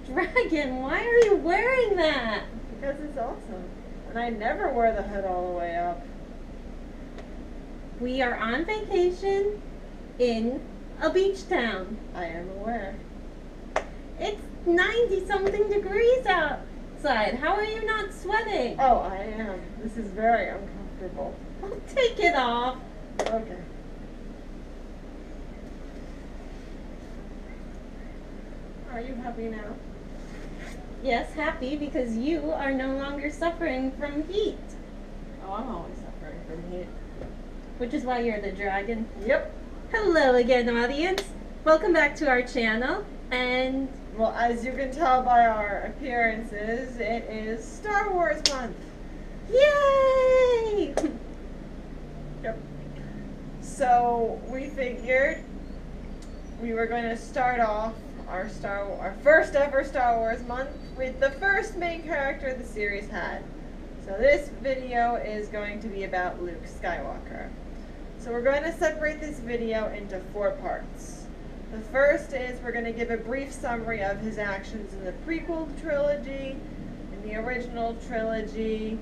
Dragon, why are you wearing that? Because it's awesome. And I never wear the hood all the way up. We are on vacation in a beach town. I am aware. It's 90 something degrees outside. How are you not sweating? Oh, I am. This is very uncomfortable. Well, take it off. Okay. Are you happy now? Yes, happy because you are no longer suffering from heat, Oh, I'm always suffering from heat. which is why you're the dragon. Yep. Hello again, audience. Welcome back to our channel. And Well, as you can tell by our appearances, it is Star Wars month. yay! Yep. So we figured we were going to start off our first ever Star Wars month with the first main character the series had. So this video is going to be about Luke Skywalker. So we're going to separate this video into 4 parts. The first is we're going to give a brief summary of his actions in the prequel trilogy, in the original trilogy,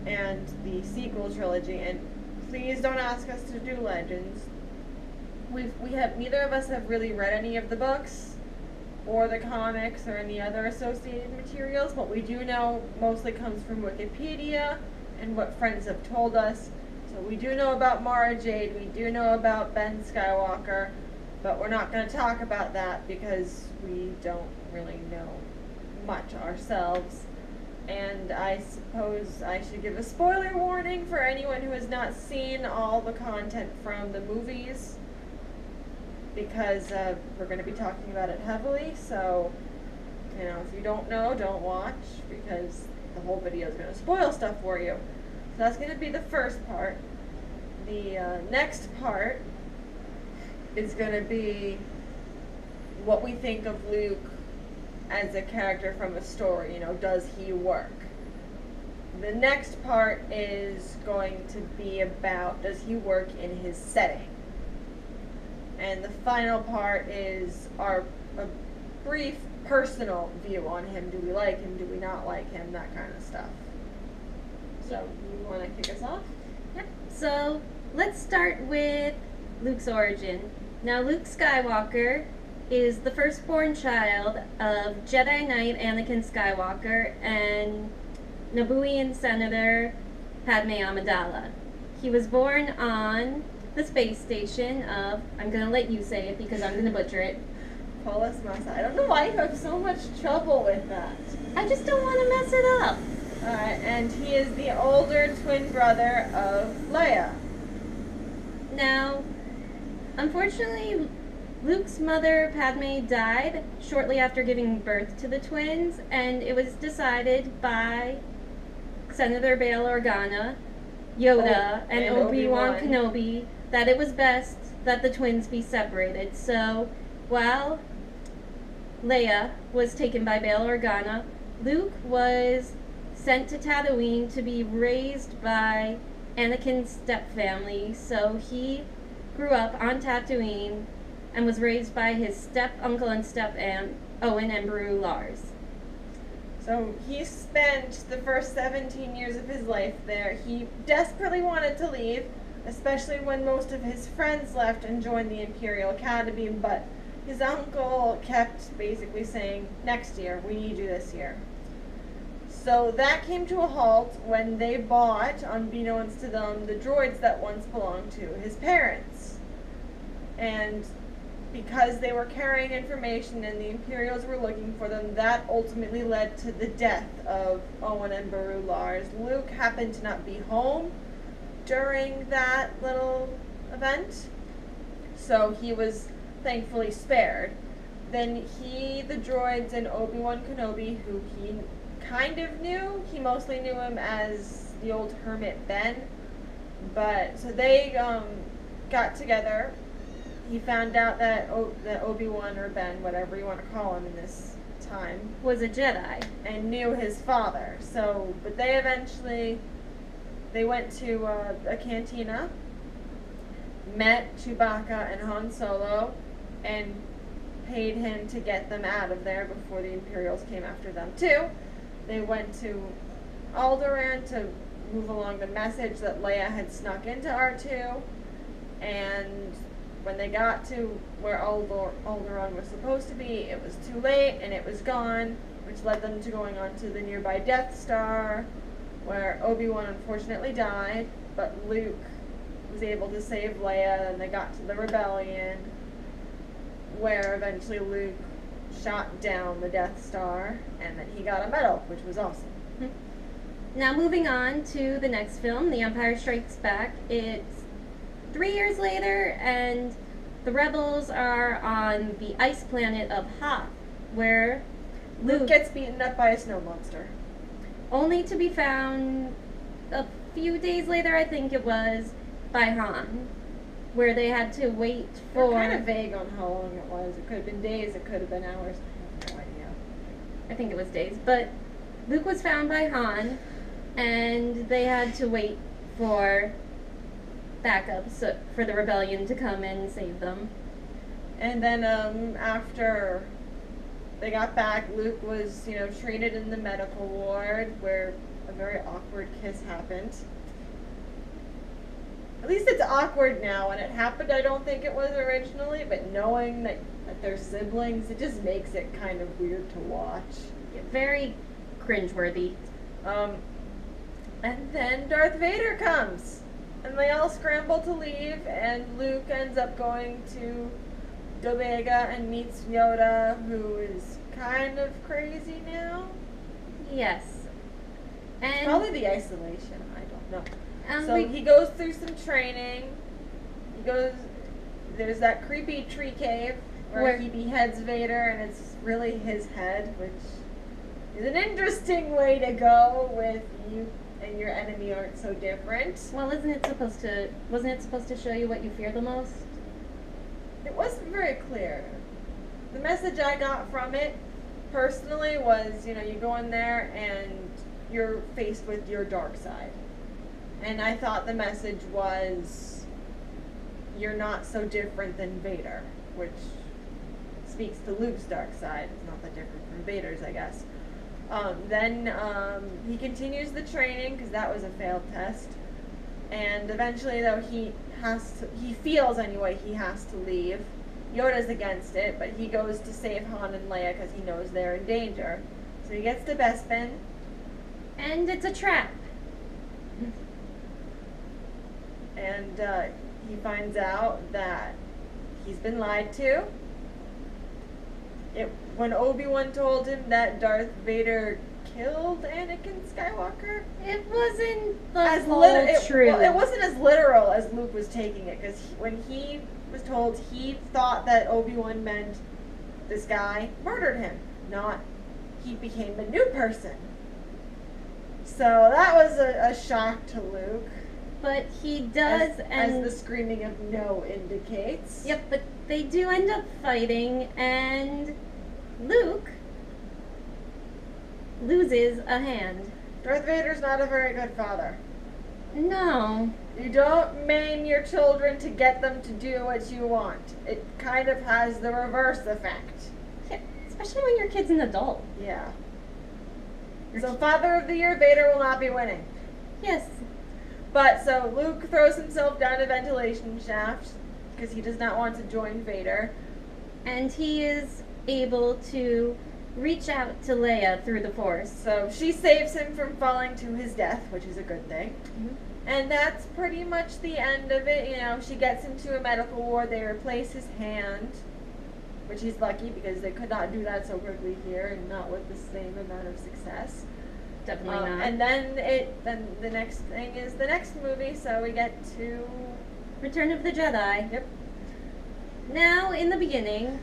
and the sequel trilogy. And please don't ask us to do Legends. Neither of us have really read any of the books or the comics or any other associated materials. What we do know mostly comes from Wikipedia and what friends have told us. So we do know about Mara Jade, we do know about Ben Skywalker, but we're not going to talk about that because we don't really know much ourselves. And I suppose I should give a spoiler warning for anyone who has not seen all the content from the movies, because we're going to be talking about it heavily. So, you know, if you don't know, don't watch, because the whole video is going to spoil stuff for you. So that's going to be the first part. The next part is going to be what we think of Luke as a character from a story. You know, does he work? The next part is going to be about, does he work in his setting? And the final part is a brief personal view on him. Do we like him? Do we not like him? That kind of stuff. So, you want to kick us off? Yep. So let's start with Luke's origin. Now, Luke Skywalker is the firstborn child of Jedi Knight Anakin Skywalker and Nabooian Senator Padme Amidala. He was born on the space station of, I'm going to let you say it because I'm going to butcher it. Polis Massa. I don't know why you have so much trouble with that. I just don't want to mess it up. Alright, and he is the older twin brother of Leia. Now, unfortunately, Luke's mother, Padme, died shortly after giving birth to the twins, and it was decided by Senator Bail Organa, Yoda, and Obi-Wan Kenobi that it was best that the twins be separated. So, while Leia was taken by Bail Organa, Luke was sent to Tatooine to be raised by Anakin's stepfamily. So he grew up on Tatooine and was raised by his step-uncle and step-aunt, Owen and Beru Lars. So he spent the first 17 years of his life there. He desperately wanted to leave, especially when most of his friends left and joined the Imperial Academy, but his uncle kept basically saying, next year, we need you this year. So that came to a halt when they bought, unbeknownst to them, the droids that once belonged to his parents. And because they were carrying information and the Imperials were looking for them, that ultimately led to the death of Owen and Beru Lars. Luke happened to not be home during that little event, so he was thankfully spared. Then he, the droids, and Obi-Wan Kenobi, who he kind of knew, he mostly knew him as the old hermit Ben, but so they got together. He found out that that Obi-Wan, or Ben, whatever you want to call him in this time, Was a Jedi. and knew his father. So, but they went to a cantina, met Chewbacca and Han Solo, and paid him to get them out of there before the Imperials came after them too. They went to Alderaan to move along the message that Leia had snuck into R2, and when they got to where Alderaan was supposed to be, it was too late and it was gone, which led them to going on to the nearby Death Star, where Obi-Wan unfortunately died, but Luke was able to save Leia, and they got to the rebellion, where eventually Luke shot down the Death Star, and then he got a medal, which was awesome. Now moving on to the next film, The Empire Strikes Back. It's 3 years later, and the rebels are on the ice planet of Hoth, where Luke gets beaten up by a snow monster. Only to be found a few days later, I think it was, by Han, where they had to wait for... They're kind of vague on how long it was. It could have been days, it could have been hours. I have no idea. I think it was days, but Luke was found by Han, and they had to wait for backup for the rebellion to come and save them. And then after they got back, Luke was, treated in the medical ward, where a very awkward kiss happened. At least it's awkward now. When it happened, I don't think it was originally, but knowing that they're siblings, it just makes it kind of weird to watch. Very cringeworthy. And then Darth Vader comes, and they all scramble to leave, and Luke ends up going to Dobega and meets Yoda, who is kind of crazy now. Yes. And Probably the isolation, I don't know. So he he goes through some training. There's that creepy tree cave where he beheads Vader, and it's really his head, which is an interesting way to go with you and your enemy aren't so different. Well, wasn't it supposed to show you what you fear the most? It wasn't very clear. The message I got from it, personally, was, you go in there and you're faced with your dark side. And I thought the message was, you're not so different than Vader, which speaks to Luke's dark side. It's not that different from Vader's, I guess. Then he continues the training, because that was a failed test. And eventually, though, he feels anyway he has to leave. Yoda's against it, but he goes to save Han and Leia because he knows they're in danger. So he gets to Bespin. And it's a trap. And he finds out that he's been lied to. When Obi-Wan told him that Darth Vader killed Anakin Skywalker, It wasn't true. Well, it wasn't as literal as Luke was taking it, because when he was told, he thought that Obi-Wan meant this guy murdered him, not he became a new person. So that was a shock to Luke. But he does, as the screaming of no indicates. Yep, but they do end up fighting, and Luke loses a hand. Darth Vader's not a very good father. No. You don't maim your children to get them to do what you want. It kind of has the reverse effect. Yeah, especially when your kid's an adult. Yeah. So Father of the Year, Vader will not be winning. Yes. But so Luke throws himself down a ventilation shaft because he does not want to join Vader. And he is able to reach out to Leia through the Force. So she saves him from falling to his death, which is a good thing. Mm-hmm. And that's pretty much the end of it. She gets into a medical ward. They replace his hand, which he's lucky because they could not do that so quickly here and not with the same amount of success. Definitely not. And then the next thing is the next movie, so we get to Return of the Jedi. Yep. Now, in the beginning,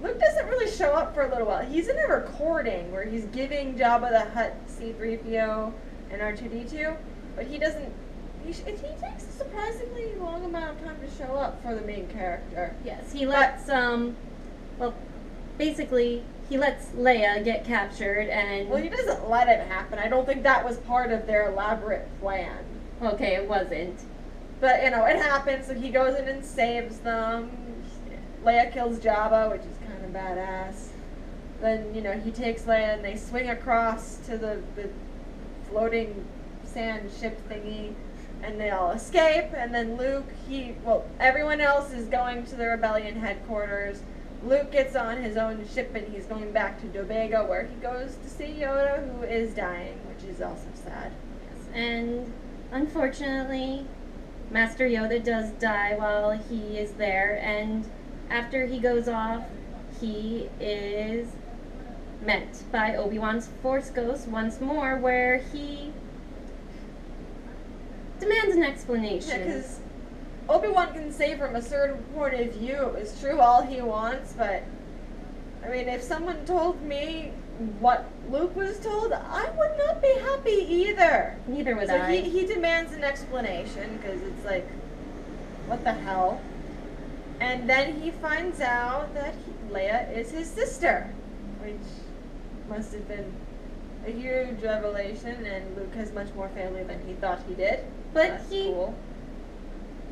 Luke doesn't really show up for a little while. He's in a recording where he's giving Jabba the Hutt, C-3PO, and R2-D2, but he doesn't. He takes a surprisingly long amount of time to show up for the main character. yes, he lets basically he lets Leia get captured, and Well, he doesn't let it happen. I don't think that was part of their elaborate plan. okay, it wasn't. But, it happens, so he goes in and saves them. Leia kills Jabba, which is kind of badass. Then, he takes Leia and they swing across to the floating sand ship thingy, and they all escape. And then Luke, everyone else is going to the rebellion headquarters. Luke gets on his own ship and he's going back to Dobega, where he goes to see Yoda, who is dying, which is also sad. Yes, and unfortunately, Master Yoda does die while he is there, and after he goes off, he is met by Obi-Wan's Force Ghost once more, where he demands an explanation. Yeah, because Obi-Wan can say from a certain point of view it was true all he wants, but I mean, if someone told me what Luke was told, I would not be happy either. Neither would so I. He demands an explanation, because it's like, what the hell? And then he finds out that Leia is his sister, which must have been a huge revelation, and Luke has much more family than he thought he did. But That's cool.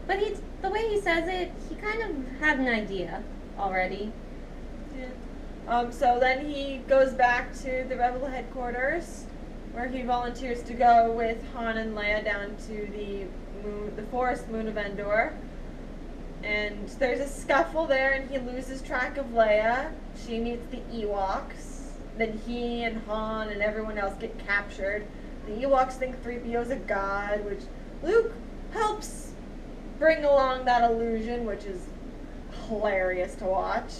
But the way he says it, he kind of had an idea already. Yeah. So then he goes back to the Rebel headquarters, where he volunteers to go with Han and Leia down to the forest moon of Endor. And there's a scuffle there, and he loses track of Leia. She meets the Ewoks. Then he and Han and everyone else get captured. The Ewoks think 3PO's a god, which Luke helps bring along that illusion, which is hilarious to watch.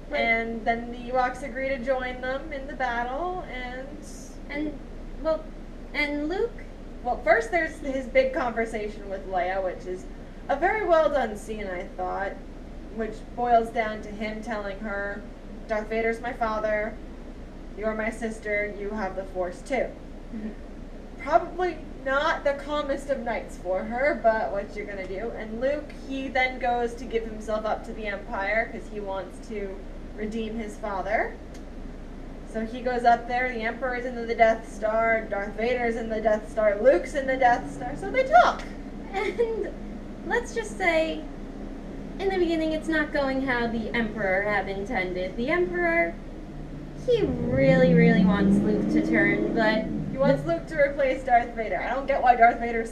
Right. And then the Ewoks agree to join them in the battle, and Luke. Well, first there's his big conversation with Leia, which is a very well done scene, I thought, which boils down to him telling her, Darth Vader's my father, you're my sister, you have the Force too. Mm-hmm. Probably not the calmest of nights for her, but what you're gonna do. And Luke, he then goes to give himself up to the Empire because he wants to redeem his father. So he goes up there, the Emperor's in the Death Star, Darth Vader's in the Death Star, Luke's in the Death Star, so they talk. And let's just say, in the beginning, it's not going how the Emperor had intended. The Emperor, he really, really wants Luke to turn, but he wants Luke to replace Darth Vader. I don't get why Darth Vader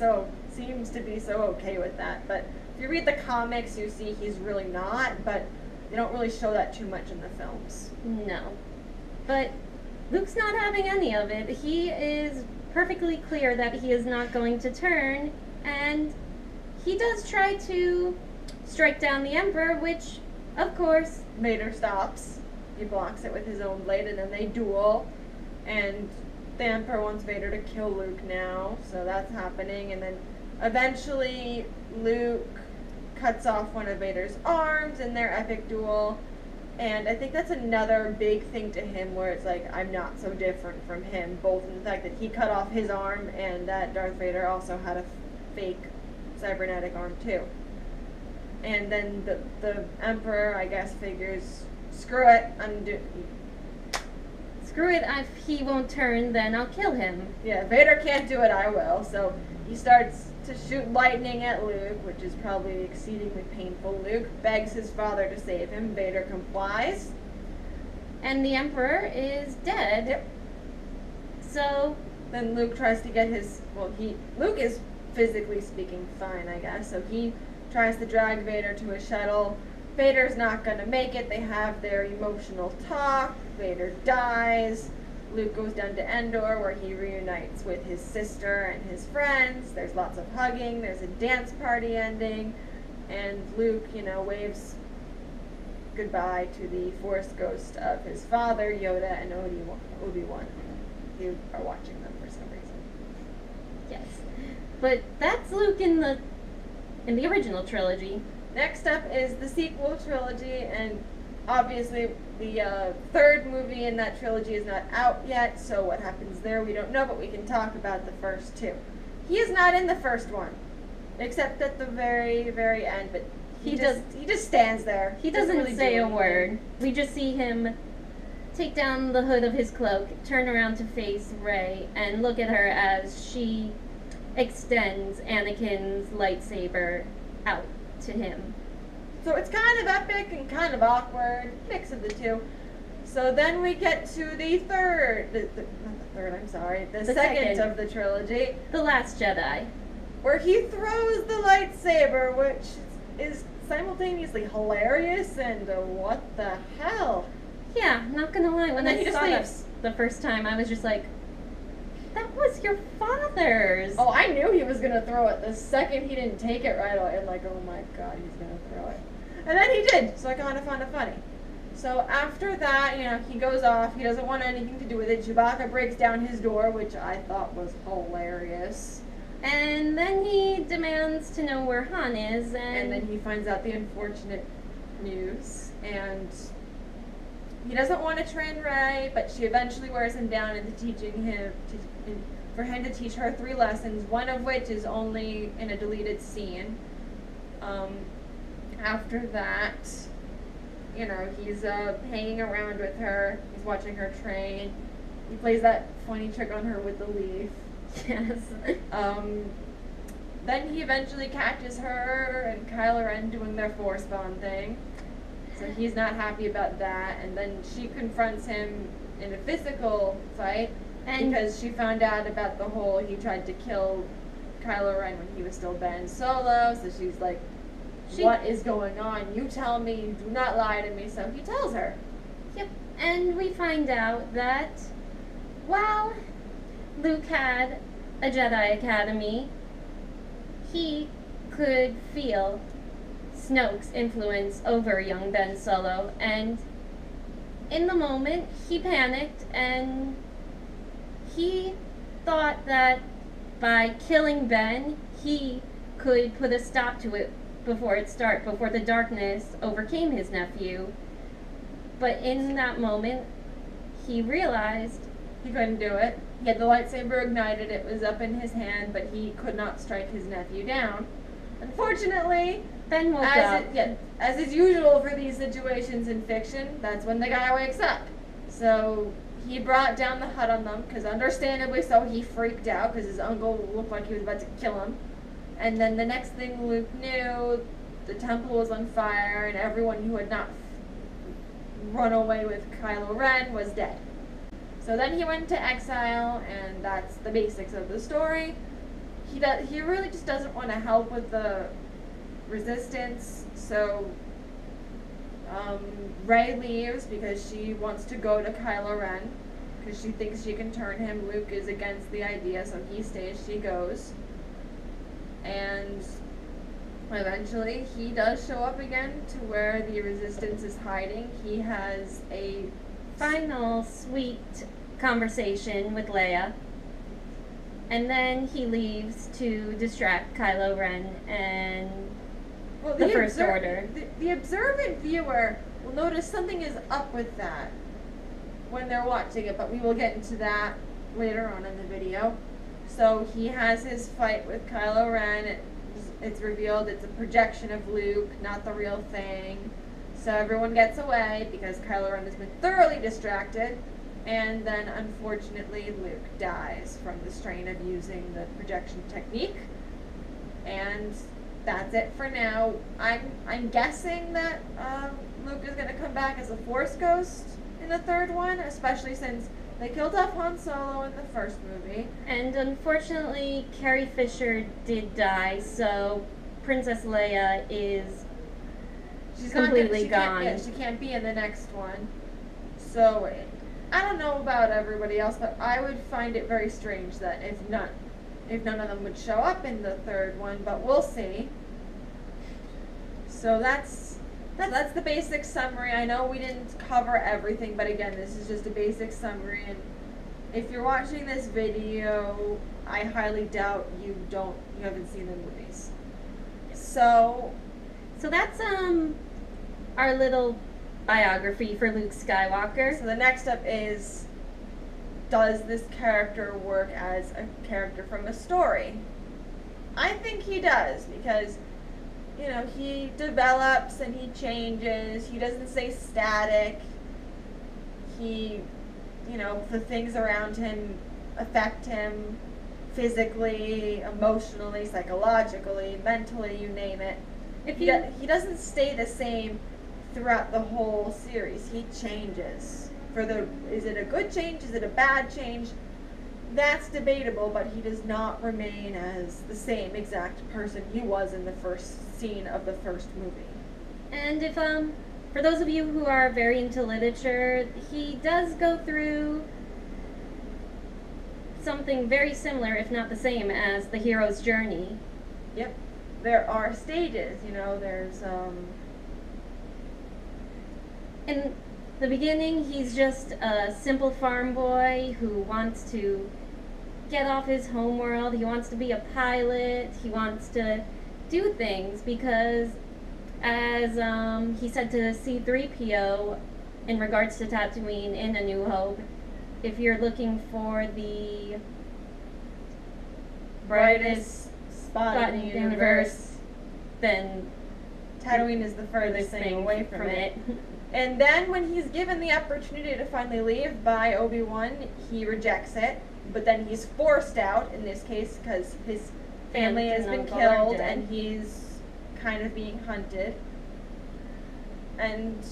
seems to be so okay with that, but if you read the comics, you see he's really not, but they don't really show that too much in the films. No. But Luke's not having any of it. He is perfectly clear that he is not going to turn, and he does try to strike down the Emperor, which, of course, Vader stops. He blocks it with his own blade, and then they duel, and the Emperor wants Vader to kill Luke now, so that's happening, and then eventually Luke cuts off one of Vader's arms in their epic duel, and I think that's another big thing to him, where it's like, I'm not so different from him, both in the fact that he cut off his arm and that Darth Vader also had a fake cybernetic arm too. And then the Emperor, I guess, figures, screw it, if he won't turn, then I'll kill him. Yeah, Vader can't do it, I will. So he starts to shoot lightning at Luke, which is probably exceedingly painful. Luke begs his father to save him. Vader complies. And the Emperor is dead. Yep. So then Luke tries to get Luke is physically speaking fine, I guess. So he tries to drag Vader to a shuttle. Vader's not going to make it. They have their emotional talk. Vader dies. Luke goes down to Endor, where he reunites with his sister and his friends. There's lots of hugging. There's a dance party ending. And Luke, waves goodbye to the Force ghost of his father, Yoda, and Obi-Wan, who are watching them for some reason. Yes. But that's Luke in the original trilogy. Next up is the sequel trilogy, and obviously the third movie in that trilogy is not out yet, so what happens there we don't know, but we can talk about the first two. He is not in the first one, except at the very, very end, but he just stands there. He doesn't really say a word. We just see him take down the hood of his cloak, turn around to face Rey, and look at her as she extends Anakin's lightsaber out to him. So it's kind of epic and kind of awkward, mix of the two. So then we get to the third, not the third, I'm sorry, the second of the trilogy. The Last Jedi. Where he throws the lightsaber, which is simultaneously hilarious and what the hell? Yeah, not gonna lie, when then I he just saw that leaves. the first time, I was just like, that was your father's. Oh, I knew he was gonna throw it the second he didn't take it right away. I'm like, oh my god, he's gonna throw it. And then he did, so I kind of found it funny. So after that, you know, he goes off. He doesn't want anything to do with it. Chewbacca breaks down his door, which I thought was hilarious. And then he demands to know where Han is, And then he finds out the unfortunate news. And he doesn't want to train Rey, but she eventually wears him down into teaching him, for him to teach her 3 lessons, one of which is only in a deleted scene. After that, you know, he's hanging around with her. He's watching her train. He plays that funny trick on her with the leaf. Yes. Then he eventually catches her and Kylo Ren doing their Force bond thing. So he's not happy about that. And then she confronts him in a physical fight because she found out about the whole he tried to kill Kylo Ren when he was still Ben Solo. So she's like, what is going on? You tell me. Do not lie to me. So he tells her. Yep. And we find out that while Luke had a Jedi Academy, he could feel Snoke's influence over young Ben Solo, and in the moment he panicked and he thought that by killing Ben he could put a stop to it before the darkness overcame his nephew. But in that moment he realized he couldn't do it. He had the lightsaber ignited, it was up in his hand, but he could not strike his nephew down. Unfortunately, Ben woke up. As is usual for these situations in fiction, that's when the guy wakes up. So he brought down the Hutt on them, because understandably so, he freaked out, because his uncle looked like he was about to kill him. And then the next thing Luke knew, the temple was on fire, and everyone who had not run away with Kylo Ren was dead. So then he went into exile, and that's the basics of the story. He really just doesn't want to help with the resistance, so Rey leaves because she wants to go to Kylo Ren because she thinks she can turn him. Luke is against the idea, so he stays, she goes. And eventually he does show up again to where the resistance is hiding. He has a final sweet conversation with Leia, and then he leaves to distract Kylo Ren and the First Order. The observant viewer will notice something is up with that when they're watching it, but we will get into that later on in the video. So he has his fight with Kylo Ren. It's revealed it's a projection of Luke, not the real thing. So everyone gets away because Kylo Ren has been thoroughly distracted. And then, unfortunately, Luke dies from the strain of using the projection technique. And that's it for now. I'm guessing that Luke is going to come back as a Force ghost in the third one, especially since they killed off Han Solo in the first movie. And unfortunately, Carrie Fisher did die, so Princess Leia is completely gone. She can't be in the next one. So I don't know about everybody else, but I would find it very strange that if none of them would show up in the third one, but we'll see. So that's the basic summary. I know we didn't cover everything, but again, this is just a basic summary. And if you're watching this video, I highly doubt you haven't seen the movies. So that's our little biography for Luke Skywalker. So the next up is, does this character work as a character from a story? I think he does, because you know, he develops and he changes. He doesn't stay static. He, you know, the things around him affect him physically, emotionally, psychologically, mentally, you name it. If he, you he doesn't stay the same throughout the whole series. He changes. Is it a good change? Is it a bad change? That's debatable, but he does not remain as the same exact person he was in the first scene of the first movie. And if for those of you who are very into literature, he does go through something very similar, if not the same, as the hero's journey. Yep. There are stages, there's In the beginning, he's just a simple farm boy who wants to get off his homeworld. He wants to be a pilot. He wants to do things because, as he said to C-3PO in regards to Tatooine in A New Hope, if you're looking for the brightest spot in the universe, then Tatooine is the furthest thing away from it. And then when he's given the opportunity to finally leave by Obi-Wan, he rejects it. But then he's forced out, in this case, because his family has been killed and he's kind of being hunted. And,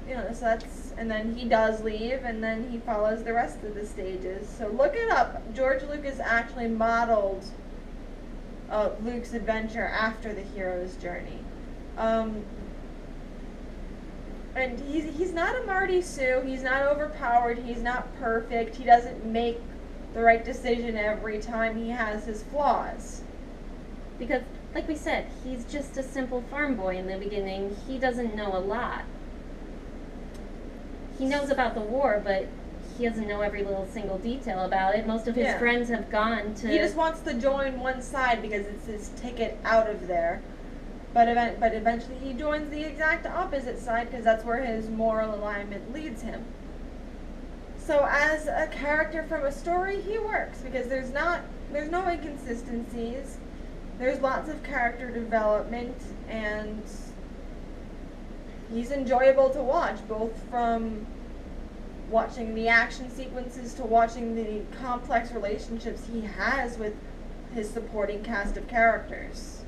so that's, and then he does leave, and then he follows the rest of the stages. So look it up. George Lucas actually modeled Luke's adventure after the hero's journey. And he's not a Marty Sue. He's not overpowered. He's not perfect. He doesn't make the right decision every time. He has his flaws. Because, like we said, he's just a simple farm boy in the beginning. He doesn't know a lot. He knows about the war, but he doesn't know every little single detail about it. Most of his friends have gone to... He just wants to join one side because it's his ticket out of there. But eventually he joins the exact opposite side because that's where his moral alignment leads him. So as a character from a story, he works because there's no inconsistencies. There's lots of character development, and he's enjoyable to watch, both from watching the action sequences to watching the complex relationships he has with his supporting cast of characters.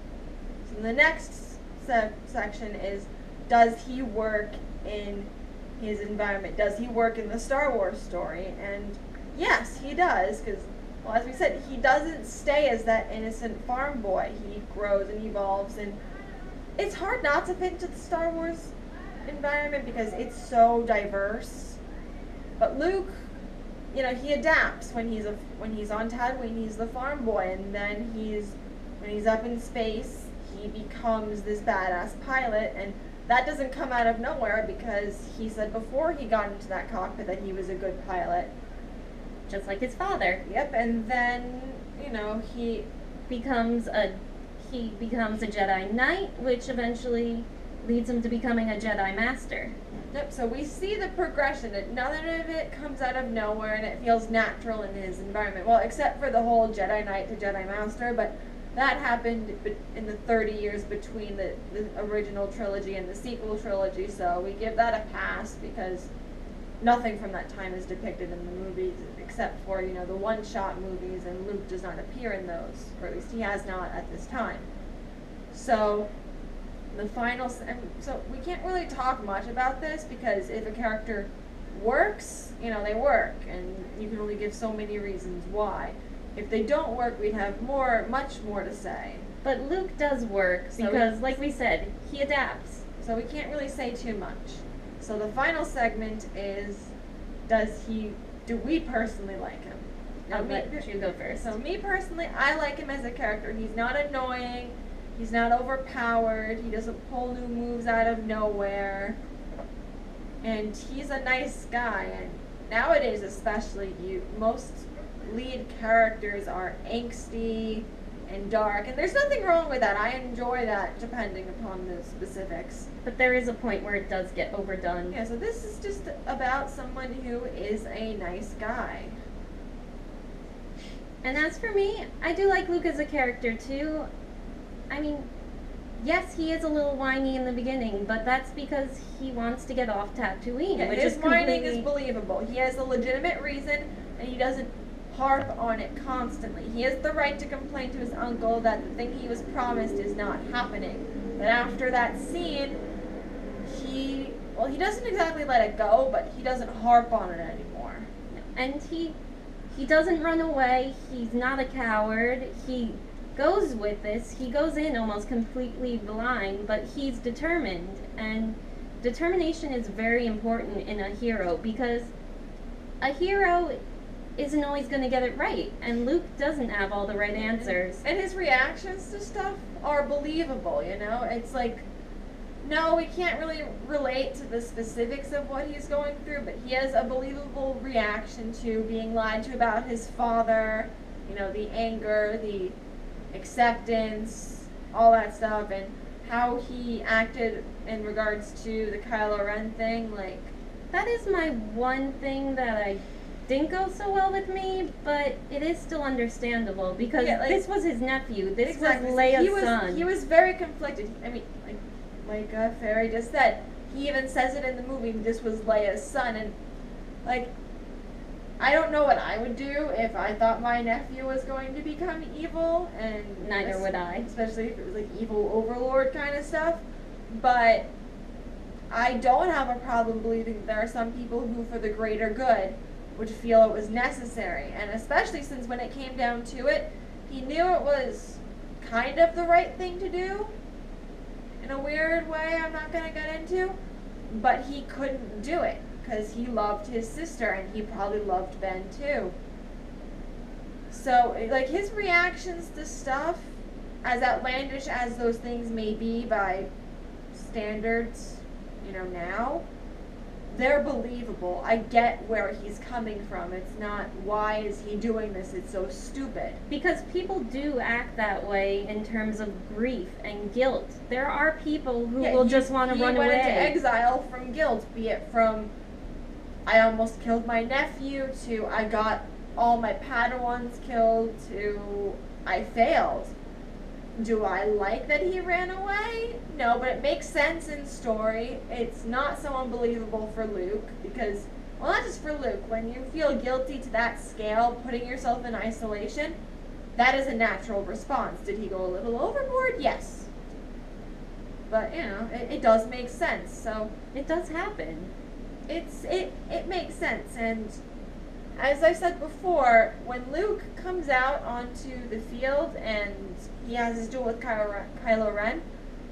So the next section is, does he work in his environment? Does he work in the Star Wars story? And yes, he does, because, well, as we said, he doesn't stay as that innocent farm boy. He grows and evolves, and it's hard not to fit into the Star Wars environment because it's so diverse. But Luke, he adapts when he's on Tatooine. He's the farm boy, and then when he's up in space, he becomes this badass pilot, and that doesn't come out of nowhere because he said before he got into that cockpit that he was a good pilot. Just like his father. Yep, and then, he becomes a Jedi Knight, which eventually leads him to becoming a Jedi Master. Yep, so we see the progression. None of it comes out of nowhere, and it feels natural in his environment. Well, except for the whole Jedi Knight to Jedi Master, but that happened in the 30 years between the original trilogy and the sequel trilogy, so we give that a pass because nothing from that time is depicted in the movies except for, the one-shot movies, and Luke does not appear in those, or at least he has not at this time. So the final, so we can't really talk much about this because if a character works, they work, and you can only give so many reasons why. If they don't work, we'd have much more to say. But Luke does work because, like we said, he adapts. So we can't really say too much. So the final segment is, do we personally like him? I'll let you go first. So me personally, I like him as a character. He's not annoying. He's not overpowered. He doesn't pull new moves out of nowhere. And he's a nice guy. And nowadays, especially, most lead characters are angsty and dark, and there's nothing wrong with that. I enjoy that depending upon the specifics. But there is a point where it does get overdone. Yeah, so this is just about someone who is a nice guy. And as for me, I do like Luke as a character too. I mean, yes, he is a little whiny in the beginning, but that's because he wants to get off Tatooine. Yeah, which his is whining is believable. He has a legitimate reason, and he doesn't harp on it constantly. He has the right to complain to his uncle that the thing he was promised is not happening. But after that scene, he doesn't exactly let it go, but he doesn't harp on it anymore. And he doesn't run away. He's not a coward. He goes with this. He goes in almost completely blind, but he's determined. And determination is very important in a hero, because a hero isn't always going to get it right, and Luke doesn't have all the right answers. And his reactions to stuff are believable, you know? It's like, no, we can't really relate to the specifics of what he's going through, but he has a believable reaction to being lied to about his father, you know, the anger, the acceptance, all that stuff, and how he acted in regards to the Kylo Ren thing. Like, that is my one thing that I didn't go so well with me, but it is still understandable, because this was his nephew. This was Leia's son. He was very conflicted. I mean, like Ferry just said, he even says it in the movie, this was Leia's son, and like, I don't know what I would do if I thought my nephew was going to become evil, and neither would I. Especially if it was like evil overlord kind of stuff. But I don't have a problem believing that there are some people who, for the greater good, would feel it was necessary. And especially since when it came down to it, he knew it was kind of the right thing to do, in a weird way I'm not going to get into, but he couldn't do it because he loved his sister, and he probably loved Ben too. So, like, his reactions to stuff, as outlandish as those things may be by standards, you know, now, they're believable. I get where he's coming from. It's not, why is he doing this? It's so stupid. Because people do act that way in terms of grief and guilt. There are people who will just want to run away. He went into exile from guilt, be it from, I almost killed my nephew, to I got all my Padawans killed, to I failed. Do I like that he ran away? No, but it makes sense in story. It's not so unbelievable for Luke, because, well, not just for Luke, when you feel guilty to that scale, putting yourself in isolation, that is a natural response. Did he go a little overboard? Yes. But, you know, it does make sense, so it does happen. It makes sense, and as I said before, when Luke comes out onto the field and he has his duel with Kylo Ren,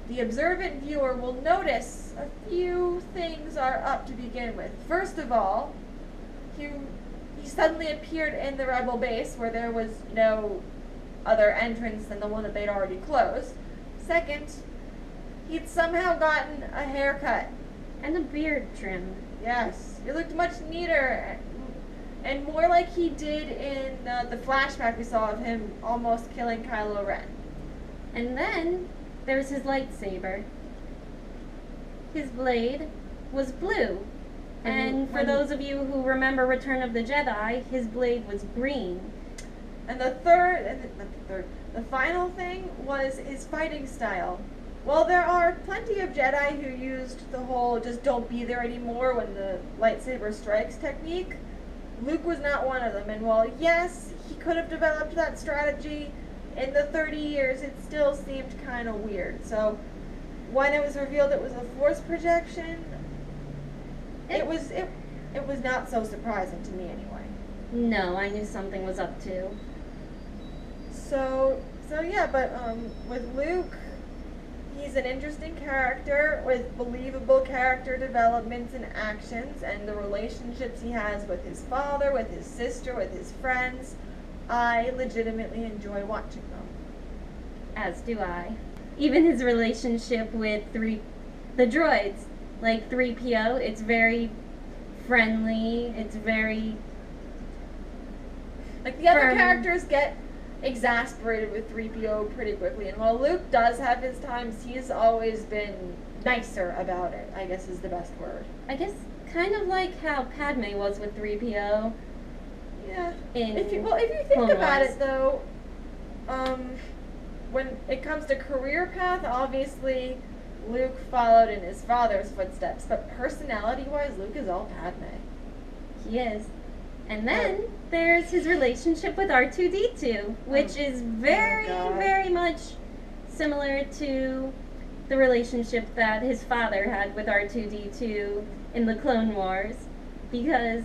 the observant viewer will notice a few things are up to begin with. First of all, he suddenly appeared in the Rebel base where there was no other entrance than the one that they'd already closed. Second, he'd somehow gotten a haircut. And a beard trim. Yes, it looked much neater and more like he did in the flashback we saw of him almost killing Kylo Ren. And then there's his lightsaber. His blade was blue. And for those of you who remember Return of the Jedi, his blade was green. And the final thing was his fighting style. Well, there are plenty of Jedi who used the whole just don't be there anymore when the lightsaber strikes technique. Luke was not one of them, and while yes, he could have developed that strategy, in the 30 years it still seemed kind of weird. So when it was revealed it was a Force projection, it was not so surprising to me anyway. No, I knew something was up too. So yeah, but with Luke, he's an interesting character with believable character developments and actions, and the relationships he has with his father, with his sister, with his friends. I legitimately enjoy watching them. As do I. Even his relationship with the droids, like 3PO, it's very friendly, it's very... Like, the other characters get exasperated with 3PO pretty quickly, and while Luke does have his times, he's always been nicer about it, I guess is the best word. I guess kind of like how Padme was with 3PO. Yeah. If you think about it, though, when it comes to career path, obviously Luke followed in his father's footsteps, but personality-wise, Luke is all Padme. He is. And then there's his relationship with R2-D2, which is very, very much similar to the relationship that his father had with R2D2 in the Clone Wars, because,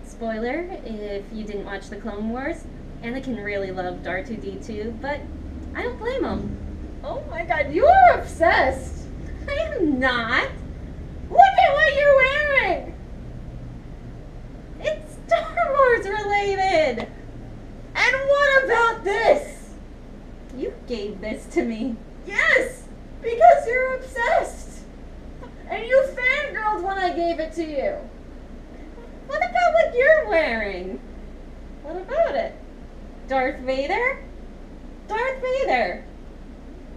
spoiler, if you didn't watch the Clone Wars, Anakin really loved R2D2, but I don't blame him. Oh my god, you are obsessed! I am not. Look at what you're wearing! It's Star Wars related! And what about this? You gave this to me. Yes! Because you're obsessed! And you fangirled when I gave it to you! What about what you're wearing? What about it? Darth Vader? Darth Vader!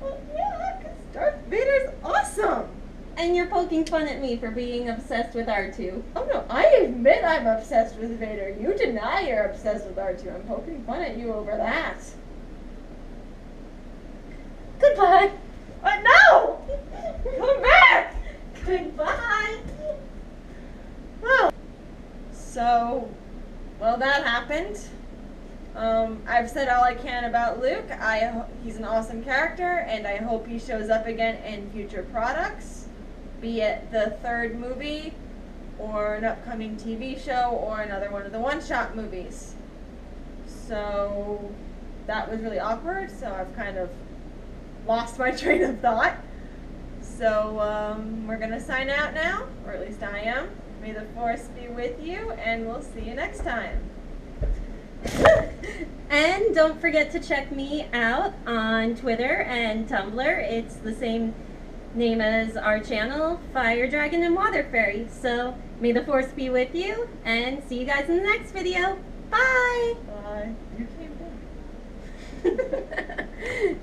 Well, yeah, because Darth Vader's awesome! And you're poking fun at me for being obsessed with R2. Oh no, I admit I'm obsessed with Vader. You deny you're obsessed with R2. I'm poking fun at you over that. Goodbye! No! Come back! Goodbye! Well, so, that happened. I've said all I can about Luke. He's an awesome character, and I hope he shows up again in future products, be it the third movie, or an upcoming TV show, or another one of the one-shot movies. So, that was really awkward, so I've kind of lost my train of thought. So, we're gonna sign out now, or at least I am. May the Force be with you, and we'll see you next time. And don't forget to check me out on Twitter and Tumblr. It's the same name as our channel, Fire Dragon and Water Fairy. So may the Force be with you, and see you guys in the next video. Bye! Bye. You came back.